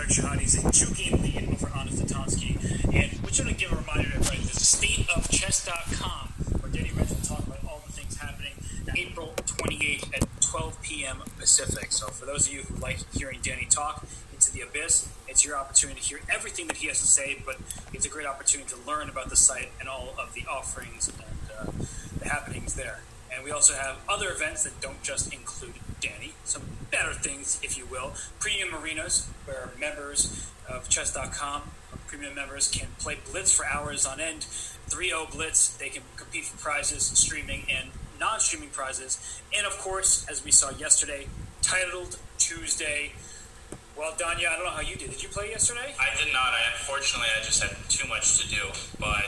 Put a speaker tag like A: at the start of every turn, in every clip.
A: Greg Shahadi is a 2-game lead over Anna Statonski. And we're going to give a reminder to everybody, there's stateofchess.com where Danny Reds will talk about all the things happening April 28th at 12 p.m. Pacific. So for those of you who like hearing Danny talk into the abyss, it's your opportunity to hear everything that he has to say, but it's a great opportunity to learn about the site and all of the offerings and the happenings there. And we also have other events that don't just include Danny, some better things, if you will. Premium arenas, where members of chess.com, premium members, can play Blitz for hours on end. 3-0 Blitz, they can compete for prizes, streaming and non-streaming prizes. And of course, as we saw yesterday, Titled Tuesday. Well, Danya, I don't know how you did. Did you play yesterday?
B: I did not. Unfortunately, I just had too much to do. But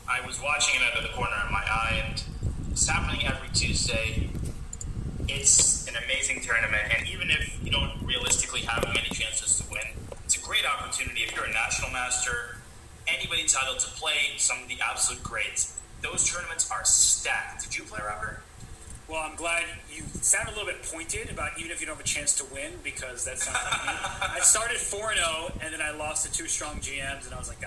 B: I was watching it out of the corner of my eye, and it's happening every Tuesday. It's an amazing tournament, and even if you don't realistically have many chances to win, it's a great opportunity if you're a national master, anybody entitled to play some of the absolute greats. Those tournaments are stacked. Did you play, Robert?
A: Well, I'm glad you sound a little bit pointed about even if you don't have a chance to win, because that sounds like me. I started 4-0, and then I lost to 2 strong GMs, and I was like,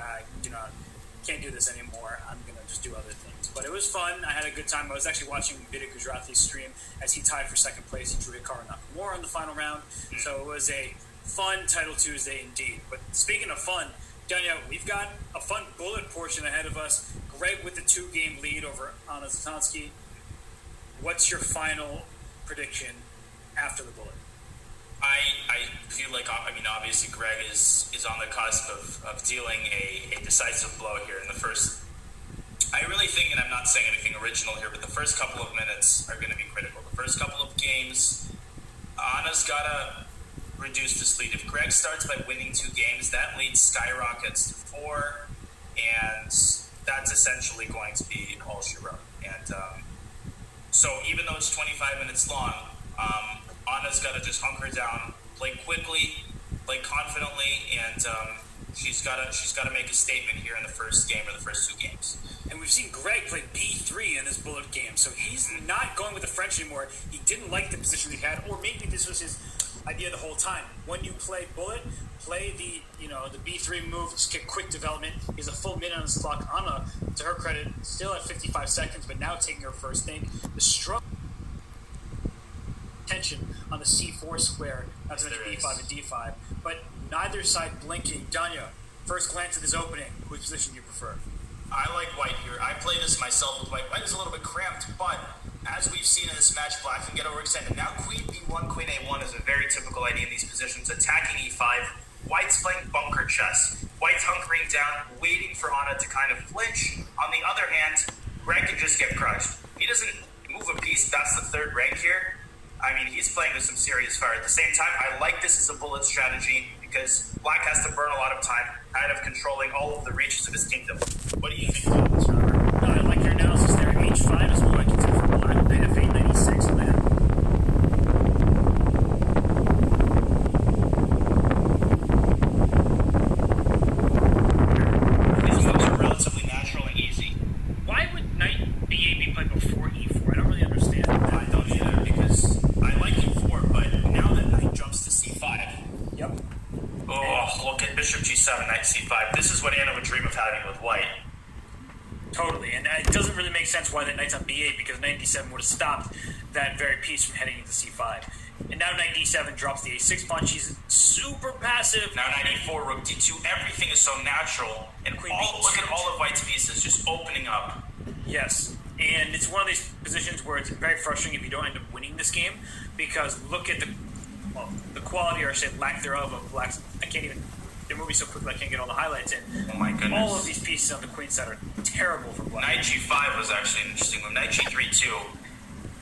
A: can't do this anymore. I'm going to just do other things. But it was fun. I had a good time. I was actually watching Vida Gujarathi's stream as he tied for second place. He drew Hikaru Nakamura in the final round. So it was a fun Title Tuesday indeed. But speaking of fun, Danya, we've got a fun bullet portion ahead of us. Greg with the 2-game lead over Anna Statonski. What's your final prediction after the bullet?
B: I feel like, obviously Greg is on the cusp of dealing a decisive blow here in the first. I really think, and I'm not saying anything original here, but the first couple of minutes are going to be critical. The first couple of games, Anna's got to reduce this lead. If Greg starts by winning 2 games, that lead skyrockets to 4, and that's essentially going to be all she wrote. And so even though it's 25 minutes long, Anna's got to just hunker down, play quickly, play confidently, and she's got to make a statement here in the first game or the first 2 games.
A: And we've seen Greg play B3 in this bullet game, so he's not going with the French anymore. He didn't like the position he had, or maybe this was his idea the whole time. When you play bullet, play the B3 move, just get quick development. He has a full minute on his clock. Anna, to her credit, still at 55 seconds, but now taking her first thing. The struggle tension on the C4 square, not to mention B5 and D5, but neither side blinking. Danya, first glance at this opening, which position do you prefer?
B: I like white here. I play this myself with white. White is a little bit cramped, but as we've seen in this match, black can get overextended. Now queen B1, queen A1 is a very typical idea in these positions. Attacking E5. White's playing bunker chess. White's hunkering down, waiting for Anna to kind of flinch. On the other hand, Greg can just get crushed. He doesn't move a piece. That's the 3rd rank here. I mean, he's playing with some serious fire. At the same time, I like this as a bullet strategy because black has to burn a lot of time out of controlling all of the reaches of his kingdom. What do you think about this, Robert?
A: I like your analysis there. H5 is more like it's for black. Knight F8, 96 on that.
B: These moves are relatively natural and easy.
A: Why would Knight B8 be played before E4? I don't really understand that.
B: I don't either, because I like E4, but now that Knight jumps to C5.
A: Yep.
B: Oh, look at Bishop G7, Knight C5. This is what Anna would dream of having with white.
A: Totally, and it doesn't really make sense why that knight's on B8, because knight D7 would have stopped that very piece from heading into C5. And now knight D7 drops the A6 pawn. She's super passive.
B: Now knight E4, rook D2. Everything is so natural, and
A: Queen
B: look at all of white's pieces just opening up.
A: Yes, and it's one of these positions where it's very frustrating if you don't end up winning this game, because look at the quality, or I say lack thereof, of black's. I can't even. They're moving so quickly I can't get all the highlights in.
B: Oh my goodness.
A: All of these pieces on the queen side are terrible for black.
B: Knight G5 was actually an interesting move. Knight G3 too.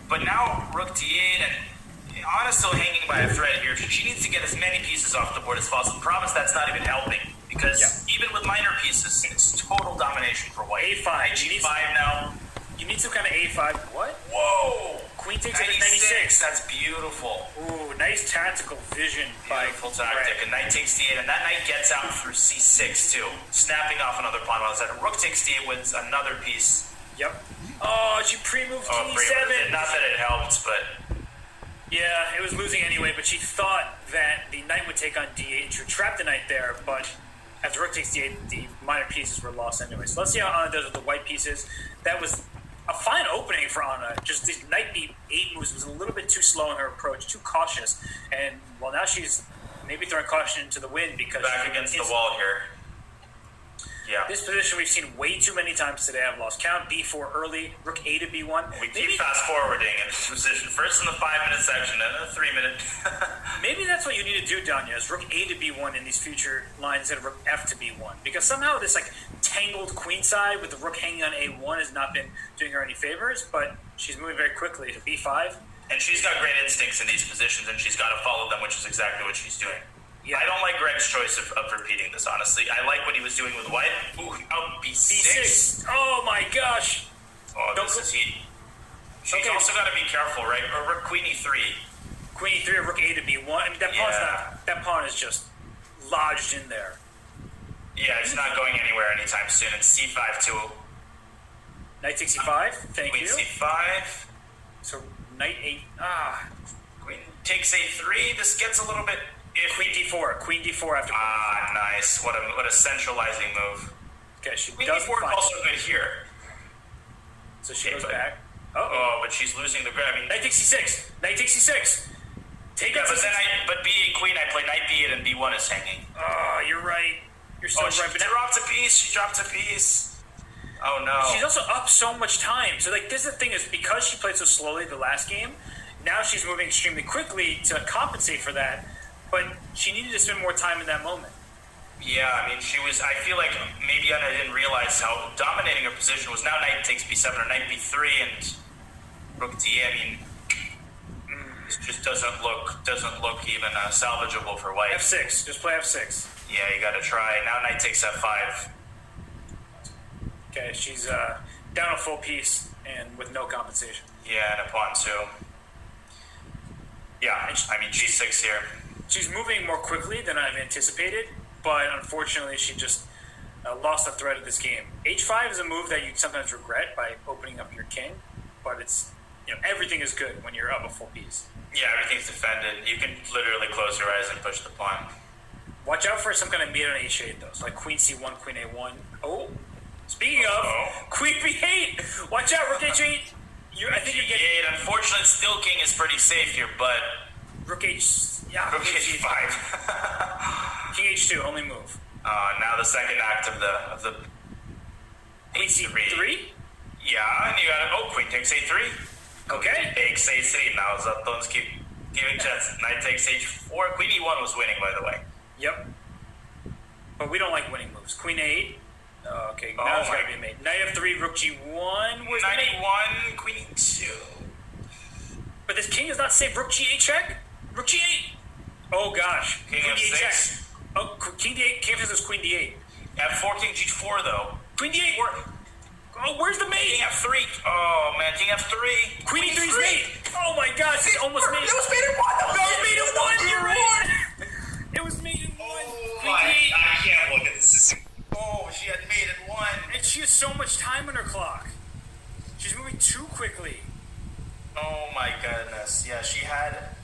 B: But now rook D8, and Anna's still hanging by a thread here. She needs to get as many pieces off the board as possible. The problem is that's not even helping, because even with minor pieces, it's total domination for white.
A: A5.
B: Knight G5 now.
A: You need some kind of A5. What?
B: Whoa!
A: Queen takes it at 96.
B: That's beautiful.
A: Ooh, nice tactical vision.
B: Beautiful tactic. And knight takes D8, and that knight gets out through C6 too, snapping off another pawn. While that rook takes D8 wins another piece.
A: Yep. Oh, she pre-moved D7.
B: Not that it helped, but
A: Yeah, it was losing anyway, but she thought that the knight would take on d8, and she would trap the knight there, but after rook takes d8, the minor pieces were lost anyway. So let's see how Anna does with the white pieces. That was a fine opening for Anna. Just the knight b8 moves was a little bit too slow in her approach, too cautious, and well, now she's maybe throwing caution into the wind because
B: back against the wall here. Yeah.
A: This position we've seen way too many times today. I've lost count. B4 early, rook A to B1.
B: We keep fast forwarding in this position. First in the 5-minute section, then the 3-minute.
A: Maybe that's what you need to do, Danya, is rook A to B1 in these future lines instead of rook F to B1. Because somehow this like tangled queen side with the rook hanging on A1 has not been doing her any favors, but she's moving very quickly to B5.
B: And she's got great instincts in these positions, and she's got to follow them, which is exactly what she's doing. Yeah. I don't like Greg's choice of repeating this, honestly. I like what he was doing with white. Ooh, B6.
A: Oh my gosh.
B: Oh, this is heat. She's also got to be careful, right? Or rook queen E3.
A: Queen E3 or rook A to B1. I mean, that pawn is just lodged in there.
B: Yeah, it's not going anywhere anytime soon. It's C5 too.
A: Knight takes C5. Thank
B: queen
A: you.
B: Queen C5.
A: So knight 8.
B: Queen takes A3. This gets a little bit...
A: Queen D4. Queen D4 after.
B: Nice. What a centralizing move.
A: Okay, she
B: Queen
A: does
B: D4 is also good here.
A: So she goes back.
B: Oh, but she's losing the grab.
A: Knight takes C6. Knight takes C6. Take out
B: but
A: C6.
B: But B queen, I play knight B8 and B1 is hanging.
A: Oh, you're right. You're so right.
B: She dropped a piece. She dropped a piece. Oh no.
A: She's also up so much time. So like, this is the thing is because she played so slowly the last game. Now she's moving extremely quickly to compensate for that. But she needed to spend more time in that moment.
B: Yeah, I mean, I feel like maybe Anna didn't realize how dominating her position was. Now knight takes B7 or knight B3 and rook D. I mean, this just doesn't look even salvageable for white.
A: F6. Just play F6.
B: Yeah, you got to try. Now knight takes F5.
A: Okay, she's down a full piece and with no compensation.
B: Yeah, and a pawn too. Yeah, I mean, G6 here.
A: She's moving more quickly than I've anticipated, but unfortunately she just lost the thread of this game. H5 is a move that you sometimes regret by opening up your king, but it's everything is good when you're up a full piece.
B: Yeah, everything's defended. You can literally close your eyes and push the pawn.
A: Watch out for some kind of mate on H8 though, so like Queen C1, Queen A1. Oh, speaking of Queen B8, watch out, Rook H8. I think you're getting.
B: Unfortunately, still king is pretty safe here, but
A: Rook H. Yeah,
B: Rook H5.
A: King H2, only move.
B: Now the second act of the
A: Queen C3?
B: Yeah, and you got Queen takes A3.
A: Okay.
B: Takes A3. Now Zatones keep giving chance. Knight takes H4. Queen E1 was winning, by the way.
A: Yep. But we don't like winning moves. Queen A8. Okay, now it's got to be made. Knight F3, Rook G1. Where's
B: Knight E1, Queen E2.
A: But this king is not safe. Rook G8 check? Rook G8. Oh gosh.
B: King
A: Queen
B: F6.
A: Check. Oh, King D8. King F6 is Queen D8.
B: F4, King G4 though.
A: Queen D8. Oh, where's the mate?
B: King F3. Oh man, King F3.
A: Queen E3's mate. Oh my gosh, it's almost made.
B: It was made in one.
A: No, it was made in one. You're right. It was made in one.
B: Oh my! I can't look at this. Oh, she had made in one,
A: and she has so much time on her clock. She's moving too quickly.
B: Oh my goodness! Yeah, she had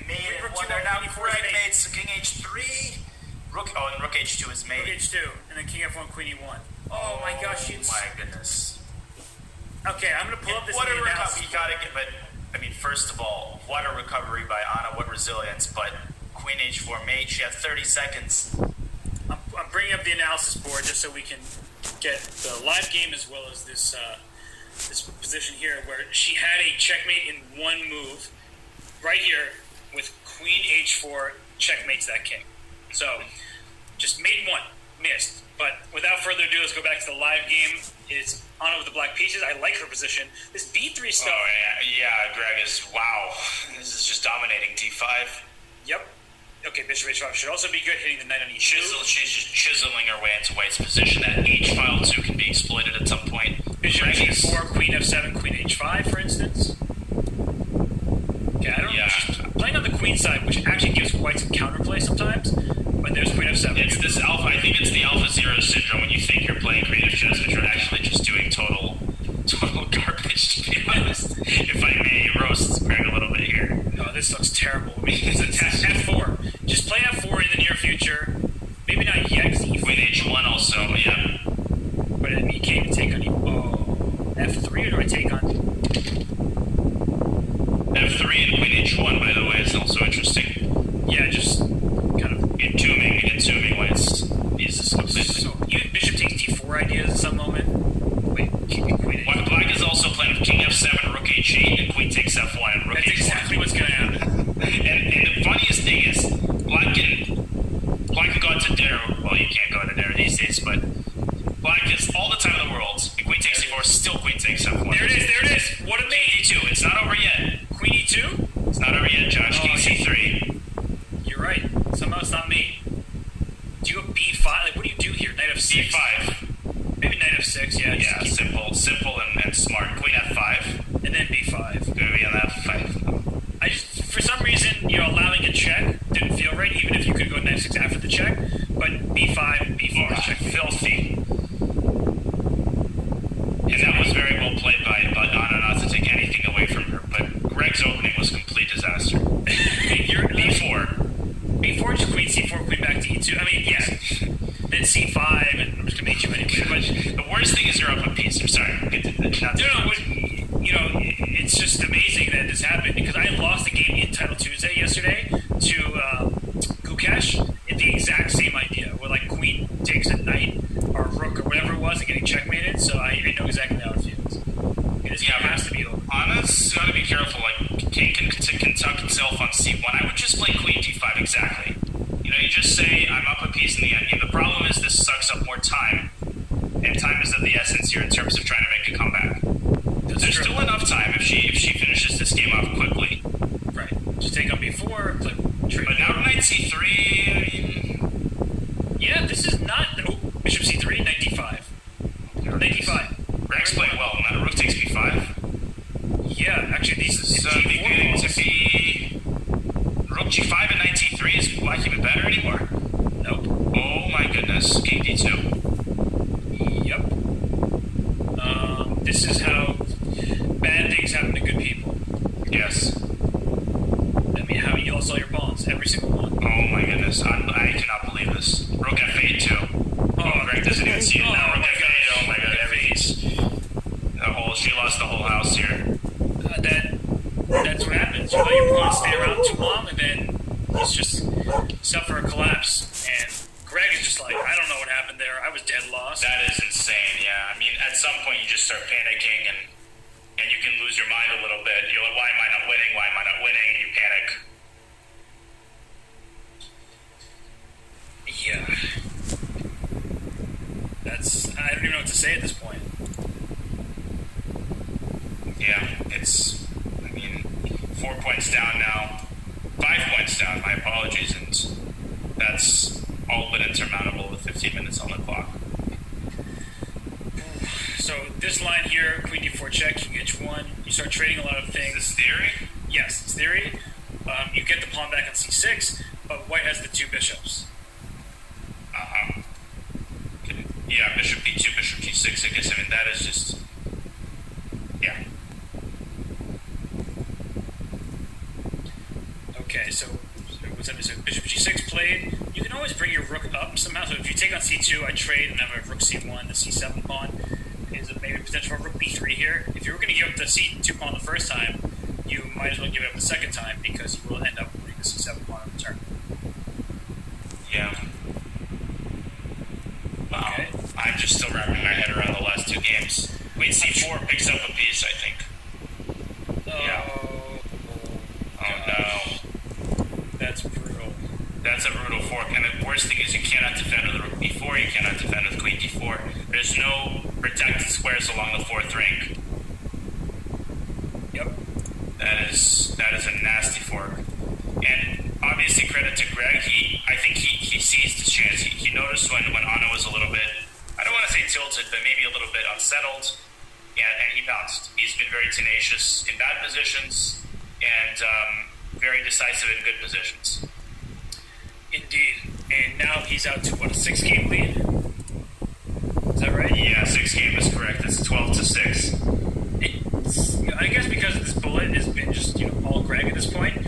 B: made in one. They're now Greg made so King H3. Rook. Oh, and Rook H2 is made.
A: Rook H2, and then King F1, Queen E1. Oh my gosh!
B: Oh my goodness.
A: Okay, I'm gonna pull up this.
B: What a recovery! You gotta get, but I mean, first of all, what a recovery by Anna. What resilience! But Queen H4 mate. She had 30 seconds.
A: I'm bringing up the analysis board just so we can get the live game as well as this this position here where she had a checkmate in one move right here with Queen H4 checkmates that king. So just mate one, missed. But without further ado, let's go back to the live game. It's Anna with the black pieces. I like her position. This B3 stuff.
B: Oh yeah, Greg is wow. This is just dominating D5.
A: Yep. Okay, Bishop H5 should also be good, hitting the knight on E2.
B: She's just chiseling her way into White's position. That H file 2 can be exploited at some point.
A: Bishop G4, Queen F7, Queen H5, for instance. Okay, I don't know. She's playing on the queen side, which actually gives quite some counterplay sometimes. But there's Queen F7.
B: It's this alpha. I think it's the alpha zero syndrome when you think you're playing creative chess, but you're actually just doing total garbage. To be honest, if I may roast Greg a little bit here.
A: No, this looks terrible. I mean, it's a F4. Just play F4 in the near future. Maybe not yet, because
B: Queen H1 also, yeah.
A: But I mean, you can't even take on F3, or do I take on
B: F3 and Queen H1, by the way, is also interesting.
A: Yeah, just kind of
B: entombing when it's completely.
A: So even Bishop takes D4 ideas at some moment. Wait, keeping Queen H1.
B: Black is also playing King F7, Rook H8, and Queen takes F1 and Rook H1.
A: That's exactly what's going to happen.
B: and the funniest thing is, Black can go out to dinner. Well, you can't go out to dinner these days, but Black is all the time in the world. And Queen takes C4, still Queen takes F1.
A: There it is. What a
B: King E2. It's not over yet.
A: Queen E2?
B: It's not over yet, Josh. King C3.
A: You're right. Somehow it's not me. Do you go B5? Like, what do you do here? Knight F6?
B: B5.
A: Maybe Knight F6, yeah.
B: Yeah, simple and smart. Queen F5.
A: And then B5.
B: Gonna be on F5.
A: I just, for some reason, allowing a check didn't feel right, even if you could go Knight F6 after the check. But B5 and B4 check.
B: Filthy. And that was very well played by Anna, not to take anything away from her. But Greg's opening was a complete disaster. B4.
A: B4 to Queen C4, Queen back to E2. I mean, yeah. Then C5, and I'm just going to make you anyway. But
B: the worst thing is you're up a piece. I'm sorry.
A: It's just amazing that this happened, because I lost a game in Title Tuesday yesterday to Gukesh in the exact same idea, where like Queen takes a knight or a rook or whatever it was and getting checkmated, so I know exactly how it feels. It has to be over.
B: Anna's got to be careful. Like, King can tuck himself on C1. I would just play Queen D5 exactly. You just say, I'm up a piece in the end game. The problem is this sucks up more time, and time is of the essence here in terms of trying to make a comeback. There's still enough time if she finishes this game off quickly.
A: Right. Just take on B4, click trade.
B: But now Knight C3, I mean...
A: Yeah, this is not... Oh, Bishop C3, Knight D5. Knight D5.
B: Greg's playing well. Now Rook takes B5.
A: Yeah, actually, these
B: is beginning to be... Rook G5 and Knight T3 is Black even better anymore?
A: Nope.
B: Oh my goodness. King D2.
A: Yep. This is how bad things happen to good people.
B: Yes.
A: I mean, how you lost all your pawns, every single one.
B: Oh my goodness. I cannot believe this. Rook F8 too. Oh, Greg doesn't even see it now. Rook F8. Oh my god. She lost the whole house here.
A: That's what happens. You let your opponent stay around too long, and then it's just suffer a collapse. And Greg is just like, I don't know what happened there. I was dead lost.
B: That is insane, yeah. I mean, at some point you just start panicking, and you can lose your mind a little bit. You're like, why am I not winning? Why am I not winning? And you panic.
A: Yeah. I don't even know what to say at this point.
B: Yeah, it's, 4 points down now. 5 points down, my apologies, and that's all but insurmountable with 15 minutes on the clock.
A: So this line here, Queen D4 check, King H1, you start trading a lot of things.
B: Is this theory?
A: Yes, it's theory. You get the pawn back on C6, but White has the two bishops.
B: Yeah, Bishop B2, Bishop G6, I guess. That is just... Yeah.
A: Okay, so Bishop G6 played. You can always bring your rook up somehow. So if you take on C2, I trade and have a rook C1, the C7 pawn is maybe potential for rook B3 here. If you were going to give up the C2 pawn the first time, you might as well give it up the second time, because you will end up winning the C7 pawn on the turn.
B: Yeah. Wow.
A: Okay.
B: I'm just still wrapping my head around the last two games. Queen C4 picks up a piece, I think. Yeah. Oh no.
A: That's brutal.
B: That's a brutal fork. And the worst thing is you cannot defend with rook b4, you cannot defend with queen d4. There's no protected squares along the fourth rank.
A: Yep.
B: That is a nasty fork. And obviously credit to Greg, I think he seized his chance. He noticed when Anna was a little bit, I don't want to say tilted, but maybe a little bit unsettled, and he bounced. He's been very tenacious in bad positions, and very decisive in good positions.
A: Indeed. And now he's out to, what, a 6-game lead? Is that right?
B: Yeah, 6-game is correct. It's 12-6.
A: I guess because this bullet has been just, all Greg at this point,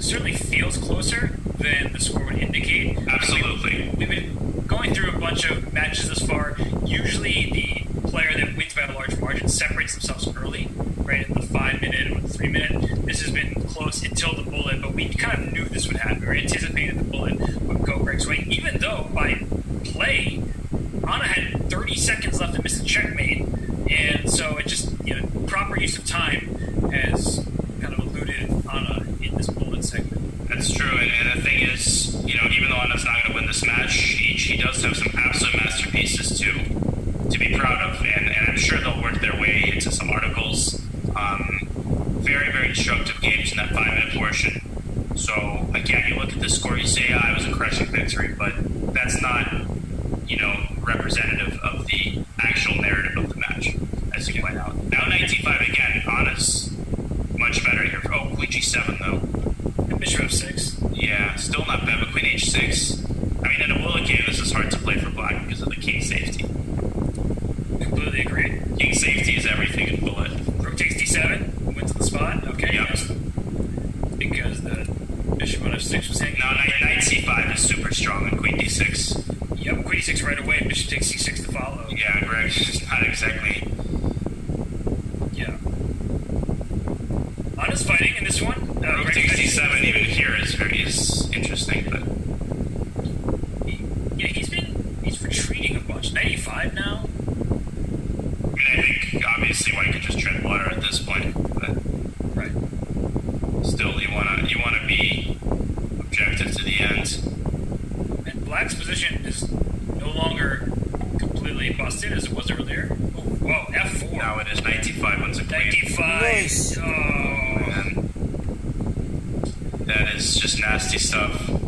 A: certainly feels closer than the score would indicate.
B: Absolutely.
A: We've been going through a bunch of matches this far. Usually the player that wins by a large margin separates themselves early, right, in the 5 minute or the 3 minute. This has been close until the bullet, but we kind of knew this would happen. We anticipated the bullet would go Greg's way, even though by play, Anna had 30 seconds left to miss the checkmate, and so it just, proper use of time has kind of eluded Anna in this bullet segment.
B: That's true, and the thing is, even though Anna's not going to win this match, she does have some absolute masterpieces to be proud of, and I'm sure they'll work their way into some articles. Very, very instructive games in that 5 minute portion. So, again, you look at the score, you say, it was a crushing victory, but that's not, representative of the actual narrative of the match, as you point out. Now 19-5 again, Anna's much better here. Oh, Queen G7, though.
A: And Bishop F6.
B: Yeah, still not bad, but Queen H6. I mean, in a bullet game, this is hard to play for black because of the king safety.
A: Completely agree.
B: King safety is everything in bullet.
A: Rook takes D7, wins the spot. Okay.
B: Yep.
A: Because the Bishop on F6 was hanging.
B: No, Knight C5 is super strong, and Queen D6.
A: Yep, Queen D6 right away. Bishop takes C6 to follow.
B: Yeah, Greg, not exactly.
A: Yeah. Anna's fighting in this one.
B: Rook takes D7 even here is interesting, but
A: he's retreating a bunch. 95 now.
B: I mean, I think obviously White could just tread water at this point, but
A: right.
B: Still, you wanna be objective to the end.
A: And Black's position is no longer completely busted as it was earlier. Oh, whoa, F4.
B: Now it is 95 wins a queen.
A: 95.
C: Nice.
A: Oh.
B: Man. That is just nasty stuff. And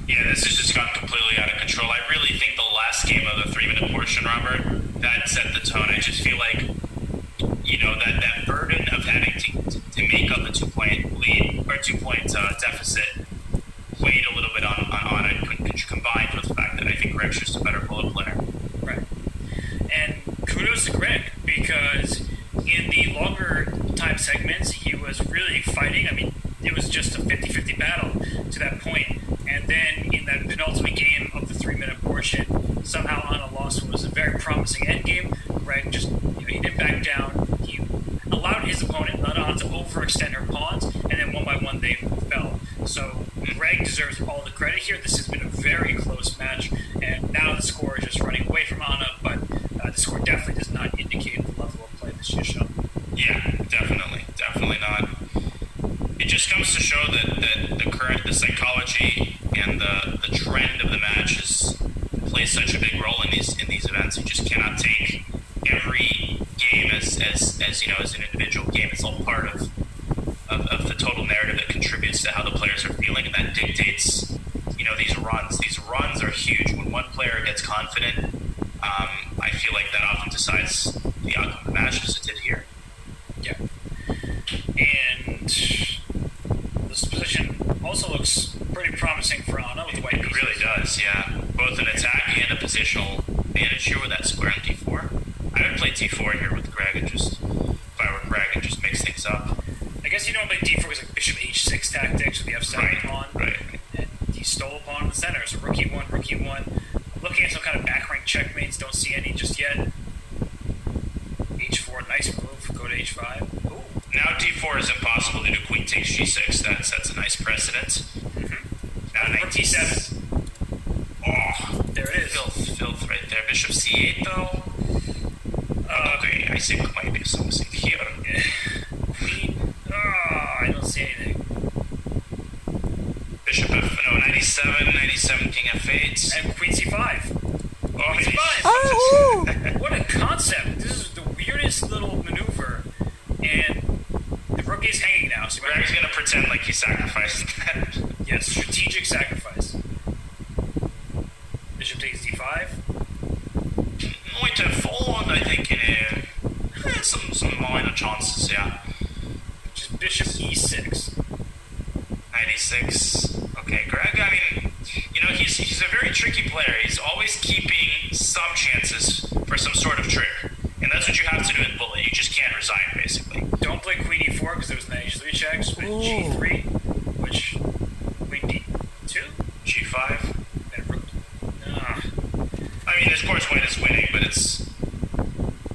B: yeah, this has just gone completely out of control. I really think the last game of the 3 minute portion, Robert, that set the tone. I just feel like, that burden of having to make up a 2-point lead or 2-point deficit weighed a little bit on it, combined with the fact that I think Greg's just a better bullet player.
A: Right. And kudos to Greg, because in the longer time segments, he was really fighting. I mean, it was just a 50-50 battle to that point. And then in that penultimate game of the 3 minute portion, somehow Anna lost what was a very promising endgame. Greg just, he didn't back down. He allowed his opponent, Anna, to overextend her pawns, and then one by one they fell. So Greg deserves all the credit here. This has been a very close match, and now the score is just running away from Anna, but the score definitely does not indicate the level of play that she has shown.
B: Yeah, definitely not. It just comes to show that the psychology and the trend of the matches plays such a big role in these events. You just cannot take every game as an individual game. It's all part of the total narrative that contributes to how the players are feeling, and that dictates these runs. These runs are huge. When one player gets confident, I feel like that often decides the outcome of the match, as it did here.
A: Yeah. And this position also looks pretty promising for Anna with white pieces.
B: It really does, yeah. Both an attack and a positional advantage here with that square on d4. I would play d4 here with Greg if I were Greg, and just mix things up.
A: I guess you don't play d4 was like bishop h6 tactics with the f7 pawn.
B: Right.
A: And he stole a pawn in the center, so rook e1, rook e1. I'm looking at some kind of back rank checkmates, don't see any just yet. h4, nice move, go to h5. Ooh.
B: Now d4 is impossible to do queen takes g6, that sets a nice precedent.
A: Mm-hmm.
B: Now knight d7. Oh,
A: there it is.
B: Filth right there. Bishop c8 though. Okay, I think might be something here.
A: Queen. I don't see anything.
B: Bishop f97, king f8.
A: And queen c5.
B: Oh,
A: queen c5.
C: Oh!
A: What a concept. This is the weirdest little maneuver. And the rook is hanging now. So
B: Greg's going to pretend like he sacrificed that.
A: Yes, strategic sacrifice. Bishop takes d5.
B: Knight f4, I think some minor chances, yeah.
A: Just bishop e6.
B: Knight e6. Okay, Greg, I mean, he's a very tricky player. He's always keeping some chances for some sort of trick. And that's what you have to do in bullet. You just can't resign, basically.
A: Don't play queen e4 because there was knight h3 checks, but g3, which queen d2,
B: g5.
A: and rook.
B: I mean, of course, white is winning, but it's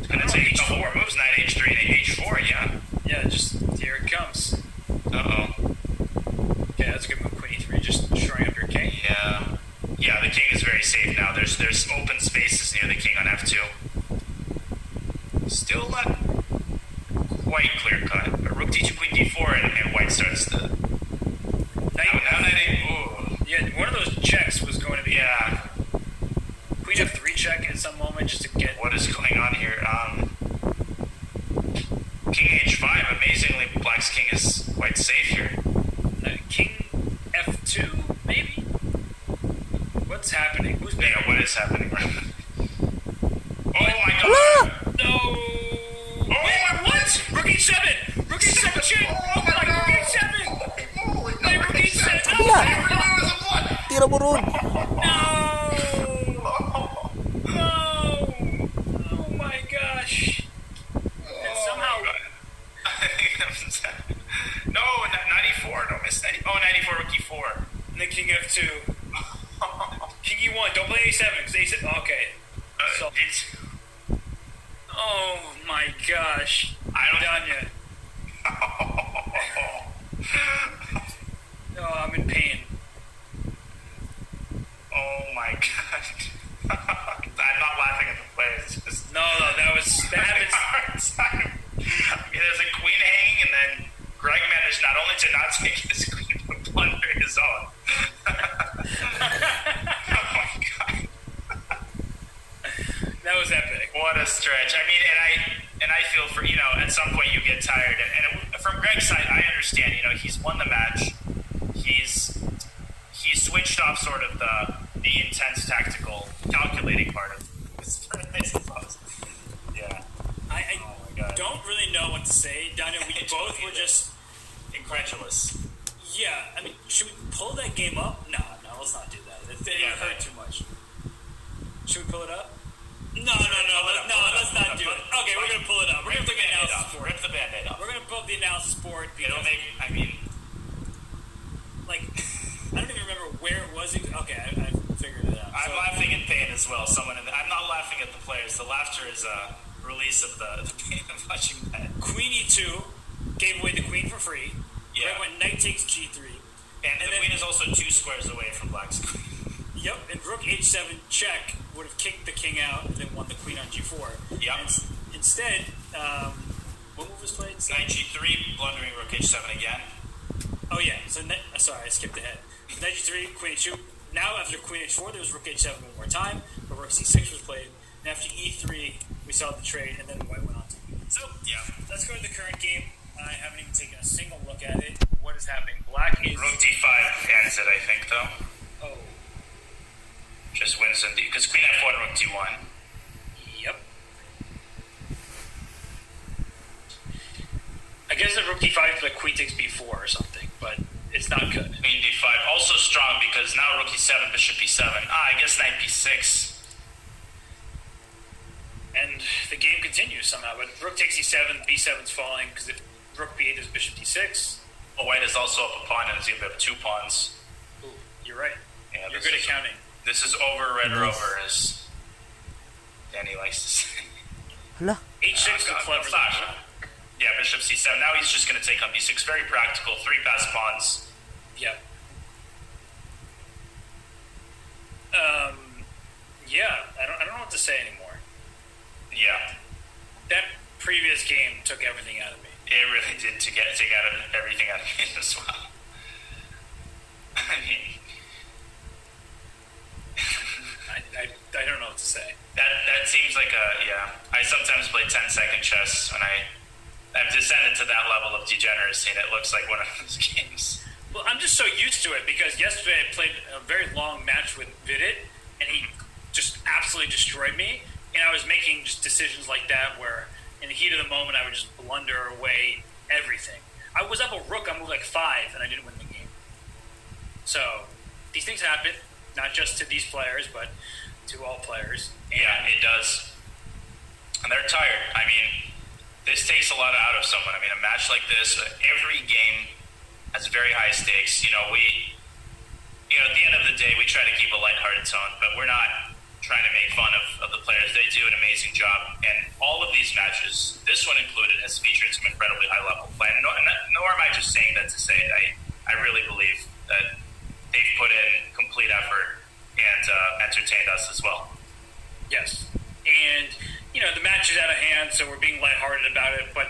B: going to take a couple more moves. Knight h3 and h4, yeah.
A: Yeah, just here it comes.
B: Uh-oh.
A: Okay, that's a good move, queen e3, just shoring up your king.
B: Yeah. Yeah, the king is very safe now. There's open spaces near the king on f2. Still not quite clear cut. But rook d2, queen d4, and white starts to... Now knight a...
A: Yeah, one of those checks was going to be...
B: Yeah.
A: Queen f3 check at some moment just to get...
B: What is going on here? King h5. Amazingly, black's king is quite safe here.
A: King f2, maybe? What's happening? Who's there?
B: Yeah, what is happening? Oh my god!
A: No!
B: Oh my what?
A: Rook e7! Rook e7 check!
B: Oh my god!
A: Rook e7!
B: Holy
A: Rook e7!
B: no!
C: Tira mo ron.
A: No! Oh my gosh! And somehow...
B: No, not e4. Don't miss 90. Oh, 94, rook e4.
A: And then king f2. King e1. Don't play a7 because a7... Okay. So, oh my gosh.
B: I don't...
A: Done yet. Oh, I'm in pain.
B: Oh my god. I'm not laughing at the play. It's just...
A: No, that happens.
B: Hard time. I mean, there's a queen hanging, and then Greg managed not only to not take his queen, but plunder his own. Oh my god.
A: That was epic.
B: What a stretch. I mean, and I feel for, you know, at some point you get tired. And from Greg's side, I understand, you know, he's won the match. He's switched off sort of the intense tactical calculating part of this, I suppose. Yeah.
A: I don't really know what to say, Daniel. We both were just
B: incredulous.
A: Yeah, I mean, should we pull that game up? No, let's not do that. It hurt too much. Should we pull it up? No, let's not do it. Okay, we're gonna pull it up. We're gonna put the analysis board.
B: Rip the band-aid off.
A: We're gonna pull up the analysis board.
B: It'll make, I mean...
A: Like, I don't even remember where it was. Okay, I figured it out.
B: I'm laughing in pain as well. I'm not laughing at the players. The laughter is a release of the pain of watching that.
A: Queen e2 gave away the queen for free.
B: Yeah.
A: Right when knight takes g3.
B: And the queen is also 2 squares away from black's queen.
A: Yep, and rook h7 check would have kicked the king out and then won the queen on g4.
B: Yep.
A: And instead, what move was played?
B: Knight g3, blundering rook h7 again.
A: Oh yeah, so sorry, I skipped ahead. Knight g3, queen h2. Now after queen h4, there was rook h7 one more time, but rook c6 was played. And after e3, we saw the trade, and then white went on to win. So, yeah, let's go to the current game. I haven't even taken a single look at it. What is happening? Black is...
B: Rook d5 ends it, I think, though.
A: Oh.
B: Just wins in because queen f1, rook d1.
A: Yep. I guess if rook d5 is like queen takes b4 or something, but it's not good.
B: Queen d5, also strong because now rook e7, bishop e7. I guess knight b6.
A: And the game continues somehow, but rook takes e7, b7's falling, because if rook b8 is bishop d6.
B: Oh, white is also up a pawn, and it's going to have 2 pawns.
A: Ooh, you're right.
B: Yeah,
A: you're good at counting.
B: This is over, red or over, as Danny likes to say.
C: Hala.
A: h6 is clever.
B: Yeah, bishop c7. Now he's just going to take on b6. Very practical. 3 pass pawns.
A: Yep. Yeah, I don't know what to say anymore.
B: Yeah.
A: That previous game took everything out of me.
B: It really did take everything out of me as well. I mean...
A: I don't know what to say.
B: That seems like I sometimes play 10-second chess when I've descended to that level of degeneracy, and it looks like one of those games.
A: Well, I'm just so used to it because yesterday I played a very long match with Vidit, and he just absolutely destroyed me. And I was making just decisions like that where, in the heat of the moment, I would just blunder away everything. I was up a rook on move like 5, and I didn't win the game. So these things happen, not just to these players, but to all players.
B: And yeah, it does. And they're tired. I mean, this takes a lot out of someone. I mean, a match like this, every game has very high stakes. At the end of the day, we try to keep a lighthearted tone, but we're not trying to make fun of the players. They do an amazing job, and all of these matches, this one included, has featured some incredibly high-level play. And nor am I just saying that to say it. I really believe that they've put in complete effort and entertained us as well.
A: Yes. And, the match is out of hand, so we're being lighthearted about it. But,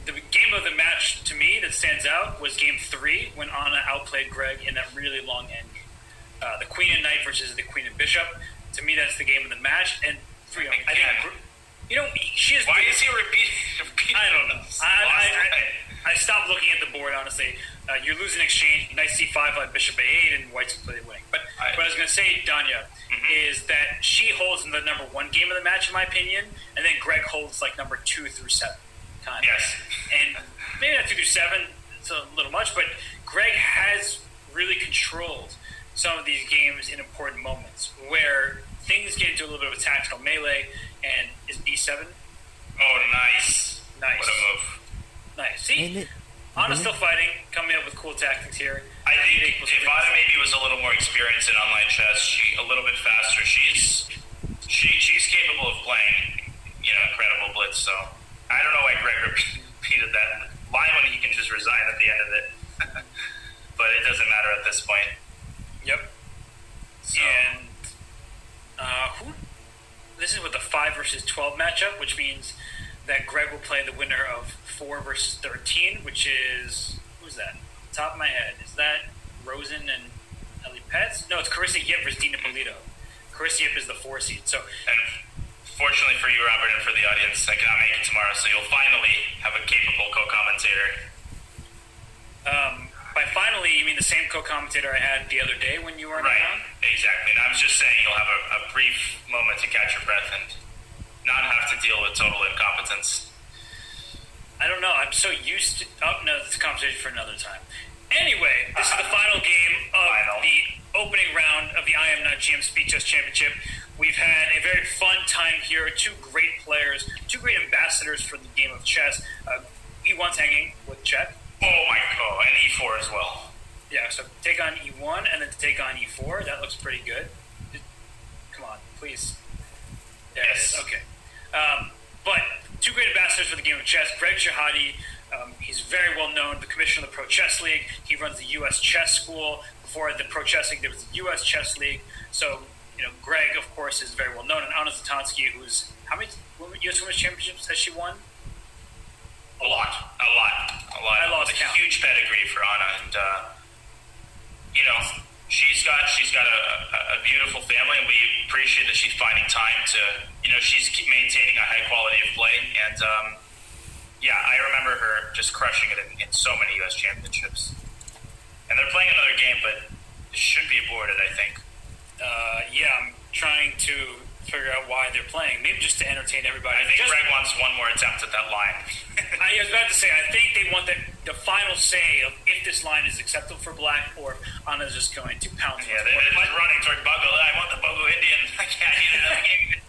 A: the game of the match, to me, that stands out was Game 3, when Anna outplayed Greg in that really long end. The Queen and Knight versus the Queen and Bishop. To me, that's the game of the match. And, she is...
B: Why is he repeating?
A: I don't know. I stopped looking at the board, honestly. You're losing exchange. Knight C5 on Bishop A8, and White's completely winning. But what I was going to say, Danya, is that she holds the number 1 game of the match, in my opinion, and then Greg holds number 2 through 7. Kind of.
B: Yes.
A: And maybe not 2 through 7, it's a little much, but Greg has really controlled some of these games in important moments where things get into a little bit of a tactical melee, and is B7?
B: Oh, nice.
A: Nice.
B: What a move.
A: Nice. See? Anna's still fighting, coming up with cool tactics here.
B: I think if Anna maybe was a little more experienced in online chess, a little bit faster, she's capable of playing, incredible blitz. So I don't know why Greg repeated that line when he can just resign at the end of it. But it doesn't matter at this point.
A: Yep.
B: So.
A: And this is with the 5 versus 12 matchup, which means that Greg will play the winner of 4 versus 13, which is... Who's that? Top of my head. Is that Rosen and Ellie Petz? No, it's Carissa Yip versus Dina Polito. Carissa Yip is the 4 seed.
B: And fortunately for you, Robert, and for the audience, I cannot make it tomorrow, so you'll finally have a capable co-commentator.
A: By finally, you mean the same co-commentator I had the other day when you were
B: right,
A: around?
B: Exactly. And I was just saying you'll have a brief moment to catch your breath and not have to deal with total incompetence.
A: I don't know. I'm so used to... Oh, no, it's a conversation for another time. Anyway, this is the final game of the opening round of the I Am Not GM Speed Chess Championship. We've had a very fun time here. 2 great players, 2 great ambassadors for the game of chess. E1's hanging with Chet.
B: Oh my god, and E4 as well.
A: Yeah, so take on E1 and then to take on E4. That looks pretty good. Come on, please. There
B: yes.
A: It is. Okay. But 2 great ambassadors for the game of chess. Greg Shahadi, he's very well known, the commissioner of the Pro Chess League. He runs the U.S. Chess School. Before the Pro Chess League, there was the U.S. Chess League. So, Greg, of course, is very well known. And Anna Zatonsky, who's... How many U.S. Women's Championships has she won?
B: A lot.
A: I lost count.
B: A huge pedigree for Anna, and she's got a beautiful family, and we appreciate that she's finding time to, she's maintaining a high quality of play, and I remember her just crushing it in so many U.S. championships. And they're playing another game, but it should be aborted, I think.
A: I'm trying to figure out why they're playing. Maybe just to entertain everybody.
B: I think Greg wants one more attempt at that line.
A: I was about to say, I think they want the final say of if this line is acceptable for black or Anna's just going to pounce.
B: Yeah, they're running toward Bogo. I want the Bogo Indian. I can't eat another game.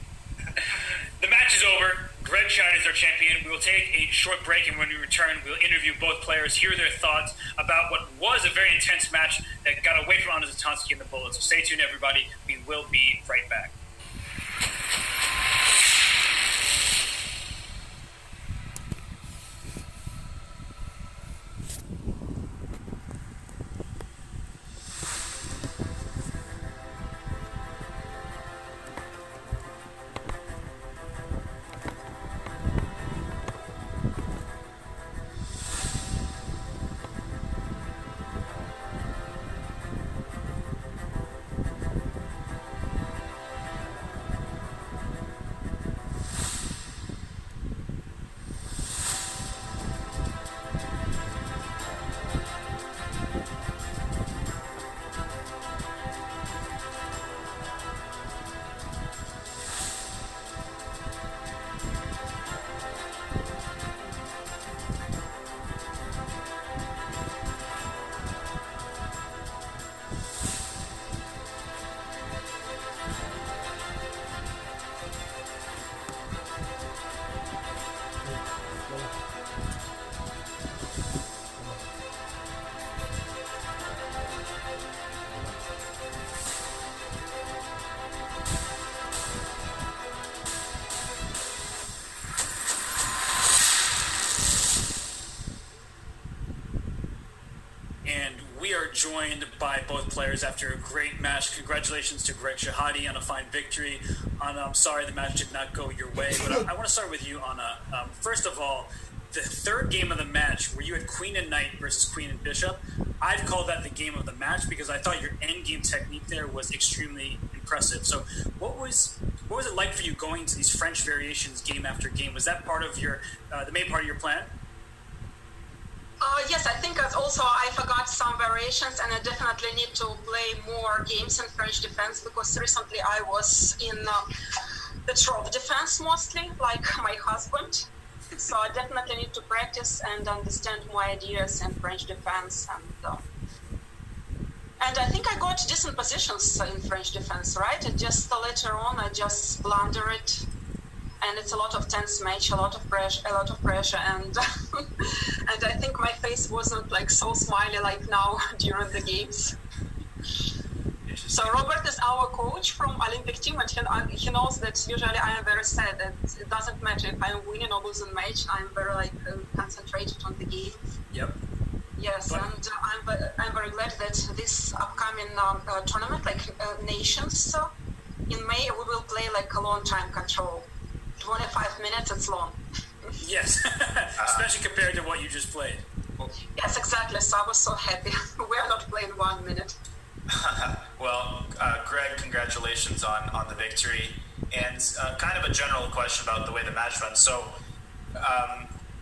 A: The match is over. Greg Shahadi is our champion. We will take a short break, and when we return, we'll interview both players, hear their thoughts about what was a very intense match that got away from Anna Zatonsky and the Bullets. So stay tuned, everybody. We will be right back. and we are joined by both players after a great match. Congratulations to Greg Shahadi on a fine victory. I'm sorry the match did not go your way, but I want to start with you, Anna. First of all, the third game of the match, where you had Queen and Knight versus Queen and Bishop, I'd call that the game of the match because I thought your endgame technique there was extremely impressive. So what was it like for you going to these French variations game after game? Was that part of your the main part of your plan?
C: Yes, I think also I forgot some variations, and I definitely need to play more games in French defense because recently I was in the trough defense mostly, like my husband. So I definitely need to practice and understand more ideas in French defense, and I think I got decent positions in French defense, right? And just later on, I just blunder it, and it's a lot of tense match, a lot of pressure, and and I think my face wasn't like so smiley like now during the games. So Robert is our coach from Olympic team, and he knows that usually I am very sad. That it doesn't matter if I'm winning or losing match. I'm very concentrated on the game.
A: Yep.
C: Yes, but, and I'm very glad that this upcoming tournament, Nations, in May we will play a long time control. 25 minutes, it's long.
A: Yes, especially compared to what you just played.
C: Yes, exactly. So I was so happy. We are not playing 1 minute.
B: Well, Greg, congratulations on the victory. And kind of a general question about the way the match runs. So,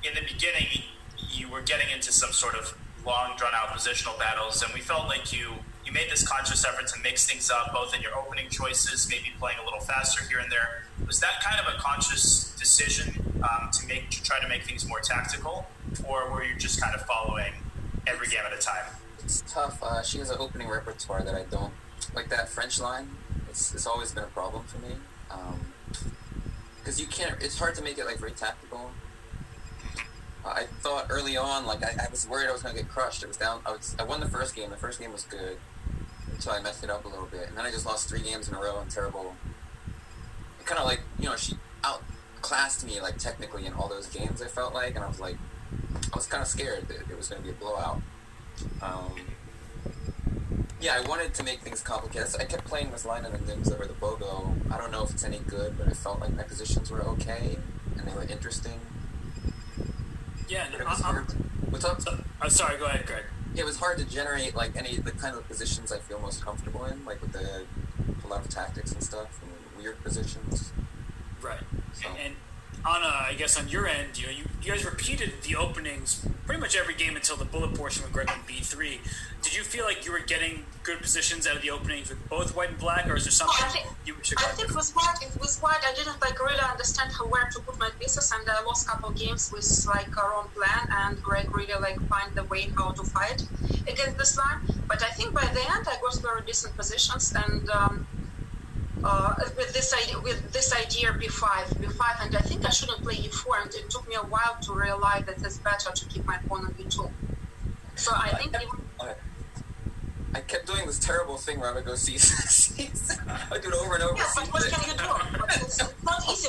B: in the beginning, you were getting into some sort of long, drawn-out positional battles, and we felt like you made this conscious effort to mix things up, both in your opening choices, maybe playing a little faster here and there. Was that kind of a conscious decision to try to make things more tactical, or were you just kind of following every game at a time?
D: It's tough. She has an opening repertoire that I don't like. That French line, it's always been a problem for me because you can't. It's hard to make it very tactical. I thought early on, I was worried I was going to get crushed. It was down. I won the first game. The first game was good until I messed it up a little bit, and then I just lost 3 games in a row and terrible. Kind of she outclassed me technically in all those games. I felt and I was kind of scared that it was going to be a blowout. Yeah, I wanted to make things complicated. I kept playing this line on the Nimza or the Bogo. I don't know if it's any good, but it felt like my positions were okay and they were interesting.
A: Yeah,
D: what's up?
A: Sorry, go ahead, Greg.
D: It was hard to generate any of the kind of positions I feel most comfortable in, with a lot of tactics and stuff and weird positions.
A: Right. So. And Anna, I guess on your end, you guys repeated the openings pretty much every game until the bullet portion with Greg on B3. Did you feel like you were getting good positions out of the openings with both white and black, or is there something you should
C: I think it was white. I didn't really understand where to put my pieces, and I lost a couple games with a wrong plan, and Greg really find the way how to fight against this line. But I think by the end I got very decent positions, and with this idea b5, and I think I shouldn't play e4, and it took me a while to realize that it's better to keep my pawn on b2. So I think
D: I kept doing this terrible thing where I would go c6. I do it over and over.
C: Yeah, but what can you do? It's not easy.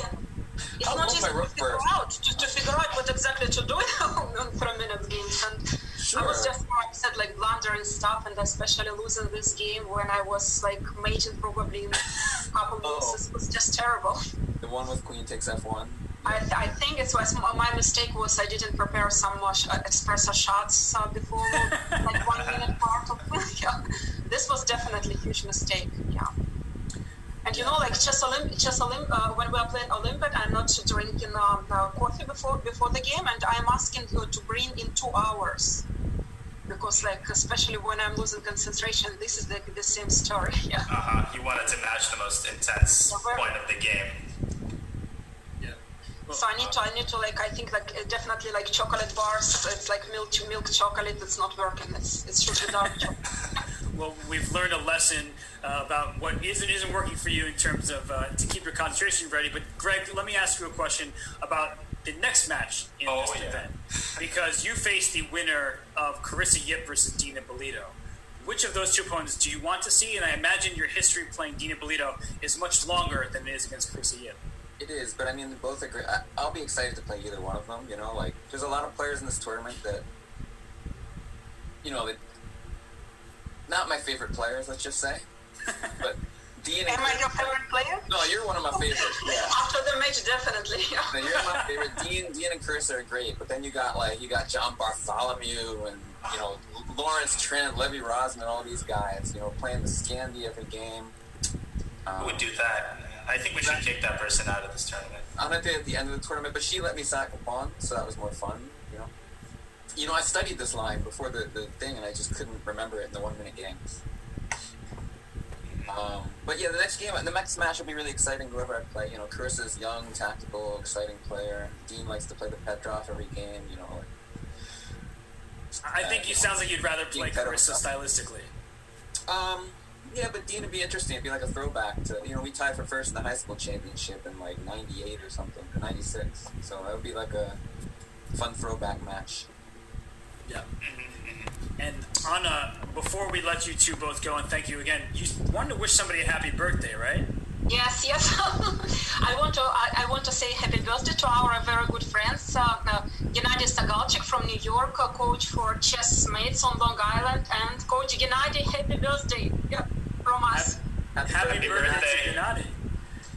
C: It's not easy to figure out what exactly to do in 3 minute games. And sure. I was just more upset, blundering stuff, and especially losing this game when I was mating probably in a couple minutes. It was just terrible.
D: The one with Queen takes f1.
C: I think it was my mistake was I didn't prepare some more espresso shots before 1 minute part of yeah. This was definitely a huge mistake. Yeah. And chess Olymp, when we are playing Olympic, I'm not drinking coffee before the game, and I'm asking to bring in 2 hours. Because especially when I'm losing concentration, this is the same story. Yeah.
B: You wanted to match the most intense point of the game.
C: So I need to I think definitely chocolate bars. It's milk chocolate. It's not working. It should be dark chocolate.
A: Well, we've learned a lesson about what isn't working for you in terms of to keep your concentration ready. But Greg, let me ask you a question about the next match in this event, because you face the winner of Carissa Yip versus Dina Bolito. Which of those 2 opponents do you want to see? And I imagine your history playing Dina Bolito is much longer than it is against Carissa Yip.
D: It is, but both are great. I'll be excited to play either one of them. There's a lot of players in this tournament that, not my favorite players, let's just say. But Dean and
C: Am I your favorite player?
D: No, you're one of my favorites. Yeah.
C: After the match, definitely.
D: No, you're my favorite. Dean and Chris are great, but then you got John Bartholomew and Lawrence Trent, Levy Rosman, all these guys, playing the Scandi every game.
B: Who would do that? I think we should kick that person out of this tournament.
D: I'm at the end of the tournament, but she let me sack a pawn, so that was more fun. I studied this line before the thing, and I just couldn't remember it in the 1-minute games. But yeah, the next match will be really exciting. Whoever I play, Carissa's young, tactical, exciting player. Dean likes to play the Petrov every game.
A: I think it sounds like you'd rather play Carissa stylistically.
D: Yeah, but Dean would be interesting. It'd be like a throwback to we tied for first in the high school championship in like '98 or something, or '96. So that would be like a fun throwback match.
A: Yeah. And Anna, before we let you two both go, and thank you again, you wanted to wish somebody a happy birthday, right?
C: Yes. I want to say happy birthday to our very good friends, Gennady Sagalchik from New York, coach for chess mates on Long Island, and Coach Gennady, happy birthday from us.
A: Happy birthday to Gennady.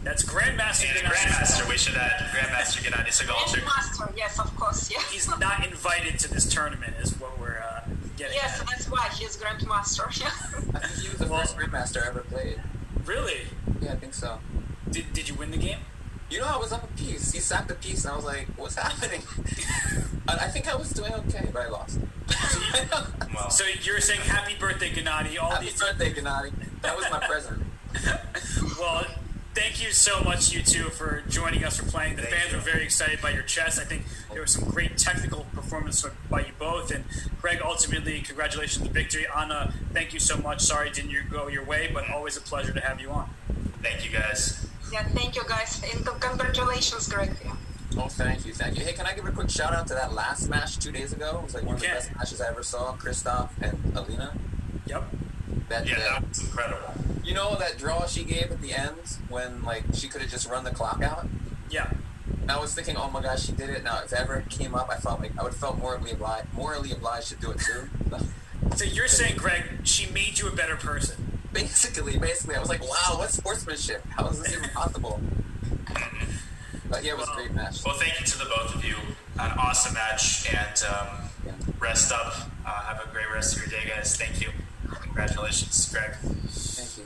A: That's Grandmaster Gennady.
B: Grandmaster, we should add Grandmaster Gennady Sagalchik.
C: Grandmaster, yes, of course, yes.
A: He's not invited to this tournament, is what we're getting
C: Yes,
A: at.
C: that's why he's Grandmaster.
D: I think he was the first Grandmaster I ever played.
A: Really?
D: Yeah, I think so.
A: Did you win the game?
D: I was up a piece. He sacked a piece, and I was like, what's happening? I think I was doing okay, but I lost.
A: So you're saying happy birthday, Gennady.
D: Happy birthday, Gennady. That was my present.
A: Well, thank you so much, you two, for joining us, for playing. The fans were very excited by your chess. I think there was some great technical performance by you both. And Greg, ultimately, congratulations on the victory. Anna, thank you so much. Sorry it didn't go your way, but always a pleasure to have you on.
B: Thank you, guys.
C: Yeah, thank you guys, and congratulations, Greg.
D: Oh, thank you. Hey, can I give a quick shout out to that last match 2 days ago? It was like one of the best matches I ever saw. Christoph and Alina.
A: Yep.
B: That was incredible.
D: You know that draw she gave at the end when she could have just run the clock out?
A: Yeah.
D: I was thinking, oh my gosh, she did it. Now, if it ever came up, I felt like I would have felt morally obliged to do it too.
A: So you're saying, Greg, she made you a better person?
D: Basically, I was like, wow, what sportsmanship? How is this even possible? But yeah, it was a great match.
B: Well, thank you to the both of you. An awesome match, and rest up. Have a great rest of your day, guys. Thank you. Congratulations, Greg.
D: Thank you.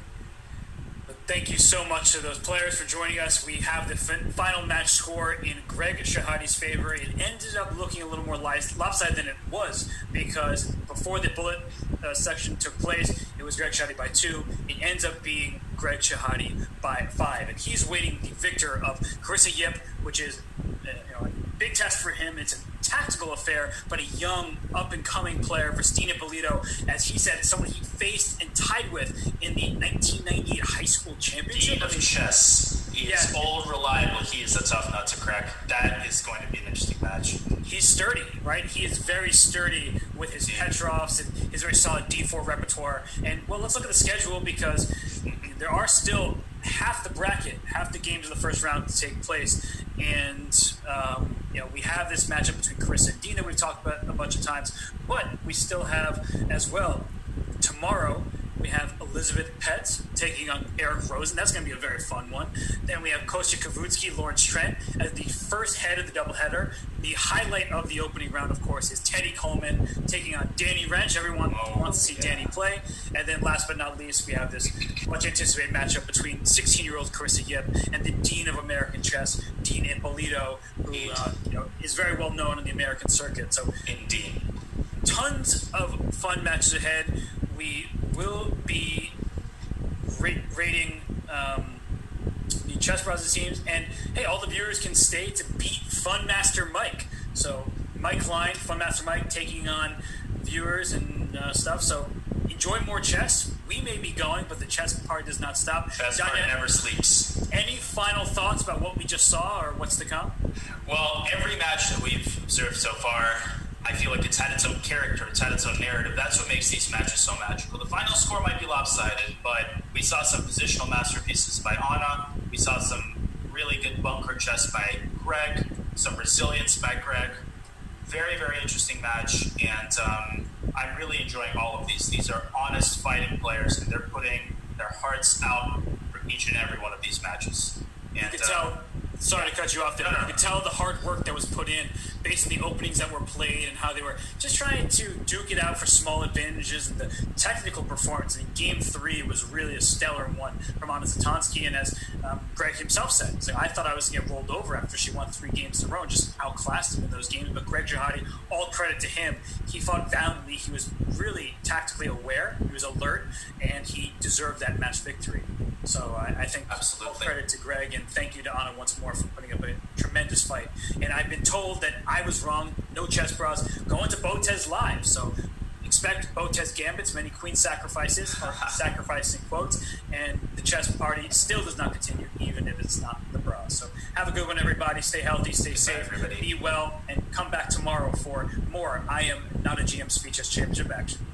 A: Thank you so much to those players for joining us. We have the final match score in Greg Shahadi's favor. It ended up looking a little more lopsided than it was, because before the bullet section took place, it was Greg Shahadi by 2. It ends up being Greg Shahadi by 5. And he's waiting the victor of Carissa Yip, which is a big test for him. It's a tactical affair, but a young, up-and-coming player, Christina Polito, as he said, someone he faced and tied with in the 1998 high school championship.
B: Dean of chess. He is old, reliable. He is a tough nut to crack. That is going to be an interesting match.
A: He's sturdy, right? He is very sturdy with his Petrovs and his very solid D4 repertoire. And, well, let's look at the schedule, because there are still half the bracket, half the games of the first round to take place. And, we have this matchup between Chris and Dean that we've talked about a bunch of times, but we still have as well tomorrow. We have Elizabeth Petz taking on Eric Rosen. That's going to be a very fun one. Then we have Kostya Kavutsky, Lawrence Trent as the first head of the doubleheader. The highlight of the opening round, of course, is Teddy Coleman taking on Danny Wrench. Everyone wants to see Danny play. And then last but not least, we have this much anticipated matchup between 16-year-old Carissa Yip and the Dean of American Chess, Dean Ippolito, who is very well known in the American circuit. So
B: indeed,
A: tons of fun matches ahead. We will be rating the Chess Brothers teams, and hey, all the viewers can stay to beat Funmaster Mike. So Mike Klein, Funmaster Mike, taking on viewers and stuff. So enjoy more chess. We may be going, but the chess part does not stop.
B: Chess part never sleeps.
A: Any final thoughts about what we just saw or what's to come?
B: Well, every match that we've observed so far, I feel like it's had its own character, it's had its own narrative. That's what makes these matches so magical. The final score might be lopsided, but we saw some positional masterpieces by Anna. We saw some really good bunker chess by Greg, some resilience by Greg. Very, very interesting match. And I'm really enjoying all of these. These are honest fighting players, and they're putting their hearts out for each and every one of these matches. And,
A: you could tell. Sorry to cut you off there. You could tell the hard work that was put in based on the openings that were played and how they were just trying to duke it out for small advantages, and the technical performance in Game 3 was really a stellar one from Anna Zatonski. And as Greg himself said, I thought I was going to get rolled over after she won 3 games in a row and just outclassed him in those games. But Greg Jihadi, all credit to him. He fought valiantly. He was really tactically aware. He was alert, and he deserved that match victory. So I think all credit to Greg, and thank you to Anna once more for putting up a tremendous fight. And I've been told that I was wrong. No chess bras going to Botez live. So expect Botez gambits, many queen sacrifices, sacrificing quotes, and the chess party still does not continue, even if it's not the bra. So have a good one, everybody. Stay healthy, stay safe, be well, and come back tomorrow for more I Am Not a GM Speech as Championship action.